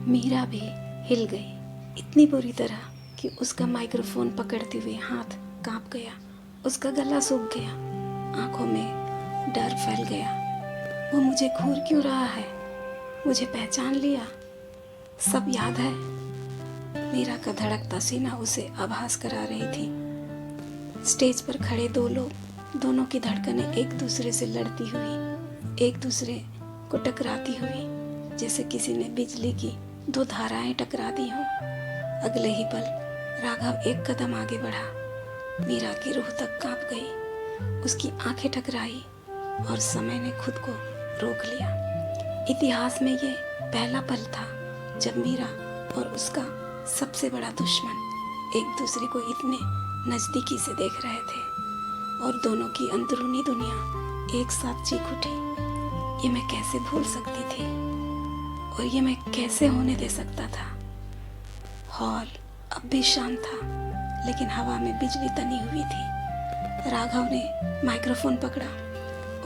मीरा भी हिल गई इतनी बुरी तरह कि उसका माइक्रोफोन पकड़ते हुए हाथ कांप गया, उसका गला सूख गया, आंखों में डर फैल गया। वो मुझे घूर क्यों रहा है? मुझे पहचान लिया? सब याद है? मीरा का धड़कता सीना उसे आभास करा रही थी। स्टेज पर खड़े दो लोग, दोनों की धड़कनें एक दूसरे से लड़ती हुई, एक दूसरे को टकराती हुई, जैसे किसी ने बिजली की दो धाराएं टकरा दी हों। अगले ही पल राघव एक कदम आगे बढ़ा। मीरा की रूह तक कांप गई, उसकी आंखें टकराई और समय ने खुद को रोक लिया। इतिहास में ये पहला पल था जब मीरा और उसका सबसे बड़ा दुश्मन एक दूसरे को इतने नज़दीकी से देख रहे थे और दोनों की अंदरूनी दुनिया एक साथ चीख उठी। ये मैं कैसे भूल सकती थी और ये मैं कैसे होने दे सकता था? हॉल अब भी शांत था, लेकिन हवा में बिजली तनी हुई थी। राघव ने माइक्रोफोन पकड़ा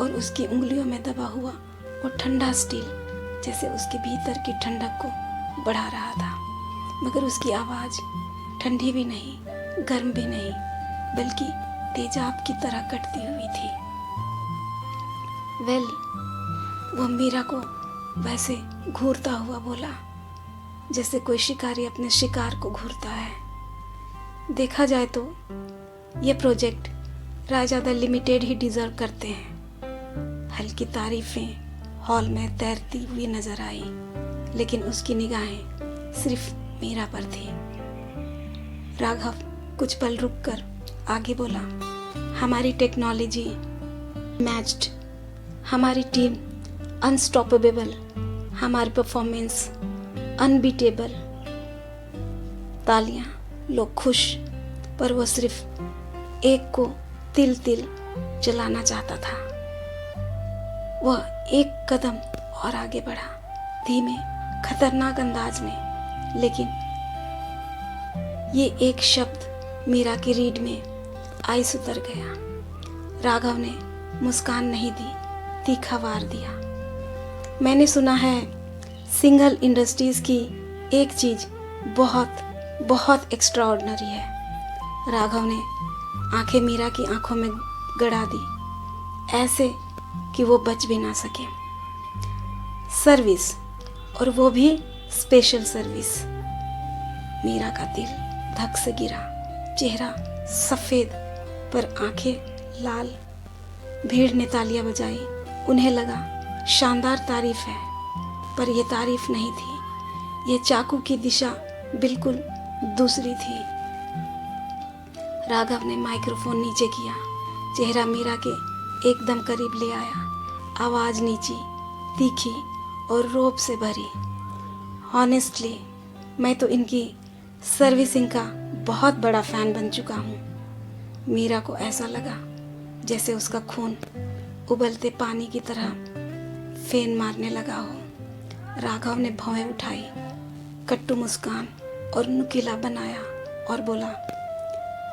और उसकी उंगलियों में दबा हुआ वो ठंडा स्टील जैसे उसके भीतर की ठंडक को बढ़ा रहा था, मगर उसकी आवाज़ ठंडी भी नहीं, गर्म भी नहीं, बल्कि तेजाब की तरह कटती हुई थी। वो मीरा को वैसे घूरता हुआ बोला जैसे कोई शिकारी अपने शिकार को घूरता है। देखा जाए तो ये project Raizada limited he deserve करते हैं। हल्की तारीफें हॉल में तैरती हुई नजर आई, लेकिन उसकी निगाहें सिर्फ मीरा पर थी। राघव कुछ पल रुककर आगे बोला, हमारी टेक्नोलॉजी मैच्ड, हमारी टीम अनस्टॉपेबल, हमारी परफॉर्मेंस अनबीटेबल। तालियां, लोग खुश, पर वो सिर्फ एक को तिल तिल जलाना चाहता था। वह एक कदम और आगे बढ़ा, धीमे खतरनाक अंदाज में, लेकिन ये एक शब्द मीरा की रीढ़ में आइस उतर गया। राघव ने मुस्कान नहीं दी, तीखा वार दिया। मैंने सुना है सिंगल इंडस्ट्रीज की एक चीज बहुत बहुत एक्स्ट्राऑर्डिनरी है। राघव ने आंखें मीरा की आंखों में गड़ा दी, ऐसे कि वो बच भी ना सके। सर्विस, और वो भी स्पेशल सर्विस। मीरा का दिल धक से गिरा, चेहरा सफेद पर आंखें लाल। भीड़ ने तालियां बजाई, उन्हें लगा शानदार तारीफ है, पर यह तारीफ नहीं थी। ये चाकू की दिशा बिल्कुल दूसरी थी। राघव ने माइक्रोफोन नीचे किया, चेहरा मीरा के एकदम करीब ले आया, आवाज नीची, तीखी और रौब से भरी। हॉनेस्टली, मैं तो इनकी सर्विसिंग का बहुत बड़ा फैन बन चुका हूँ। मीरा को ऐसा लगा जैसे उसका खून उबलते पानी की तरह फेन मारने लगा हो। राघव ने भौएं उठाई, कट्टू मुस्कान और नुकीला बनाया और बोला,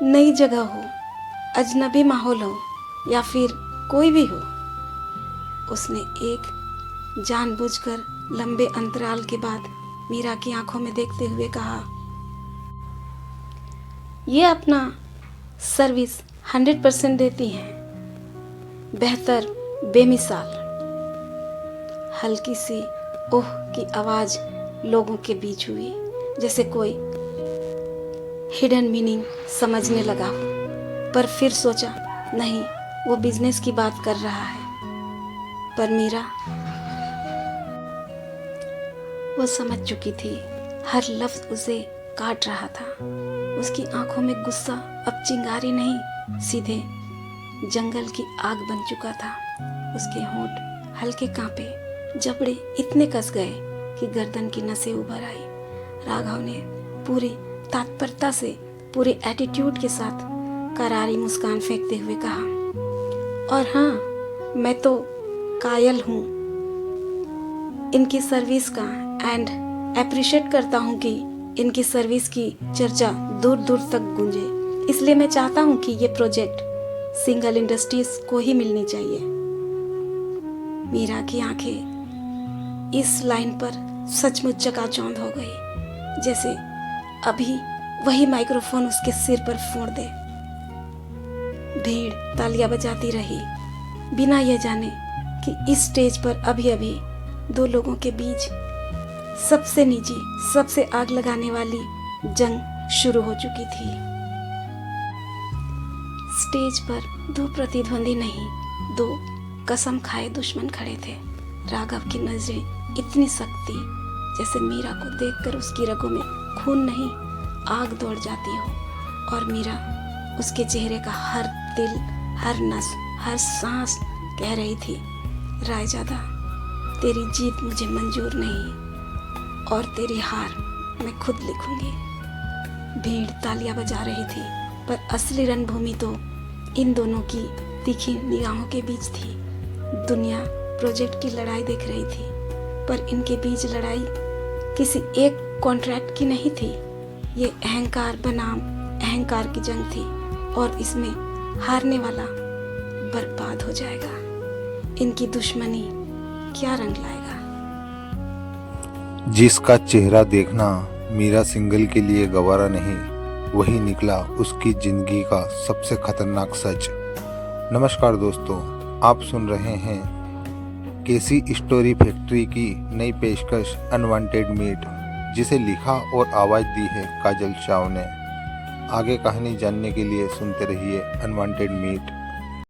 नई जगह हो, अजनबी माहौल हो या फिर कोई भी हो। उसने एक जानबूझकर लंबे अंतराल के बाद मीरा की आंखों में देखते हुए कहा, ये अपना सर्विस 100% देती हैं, बेहतर, बेमिसाल। हल्की सी ओह की आवाज लोगों के बीच हुई, जैसे कोई हिडन मीनिंग समझने लगा, पर फिर सोचा नहीं, वो बिजनेस की बात कर रहा है। पर मीरा, वो समझ चुकी थी, हर लफ्ज उसे काट रहा था। उसकी आंखों में गुस्सा अब चिंगारी नहीं, सीधे जंगल की आग बन चुका था। उसके होंठ हल्के कांपे, जबड़े इतने कस गए कि गर्दन की नसें उभर आई। राघव ने पूरी तत्परता से, पूरे एटीट्यूड के साथ करारी मुस्कान फेंकते हुए कहा, और हाँ, मैं तो कायल हूँ इनकी सर्विस का, एंड अप्रिशिएट करता हूँ कि इनकी सर्विस की चर्चा दूर दूर तक गूंजे। इसलिए मैं चाहता हूँ कि ये प्रोजेक्ट सिंगल इंडस्ट्रीज को ही मिलनी चाहिए। मीरा की आंखें इस लाइन पर सचमुच चकाचौंध हो गई, जैसे अभी वही माइक्रोफोन उसके सिर पर फोड़ दे। भीड़ तालियां बजाती रही, बिना यह जाने कि इस स्टेज पर अभी अभी दो लोगों के बीच सबसे निजी, सबसे आग लगाने वाली जंग शुरू हो चुकी थी। स्टेज पर दो प्रतिद्वंदी नहीं, दो कसम खाए दुश्मन खड़े थे। राघव की नजरें इतनी सख्त थी जैसे मीरा को देखकर उसकी रगों में खून नहीं, आग दौड़ जाती हो। और मीरा उसके चेहरे का हर दिल, हर नस, हर सांस कह रही थी, रायजादा, तेरी जीत मुझे मंजूर नहीं और तेरी हार मैं खुद लिखूंगी। भीड़ तालियां बजा रही थी, पर असली रणभूमि तो इन दोनों की तीखी निगाहों के बीच थी। दुनिया प्रोजेक्ट की लड़ाई देख रही थी, पर इनके बीच लड़ाई किसी एक कॉन्ट्रैक्ट की नहीं थी। ये अहंकार बनाम अहंकार की जंग थी, और इसमें हारने वाला बर्बाद हो जाएगा। इनकी दुश्मनी क्या रंग लाएगा? जिसका चेहरा देखना मीरा सिंघल के लिए गवारा नहीं, वही निकला उसकी जिंदगी का सबसे खतरनाक सच। नमस्कार दोस्तों, आप सुन रहे हैं केसी स्टोरी फैक्ट्री की नई पेशकश अनवांटेड मीट, जिसे लिखा और आवाज़ दी है काजल चाव ने। आगे कहानी जानने के लिए सुनते रहिए अनवांटेड मीट।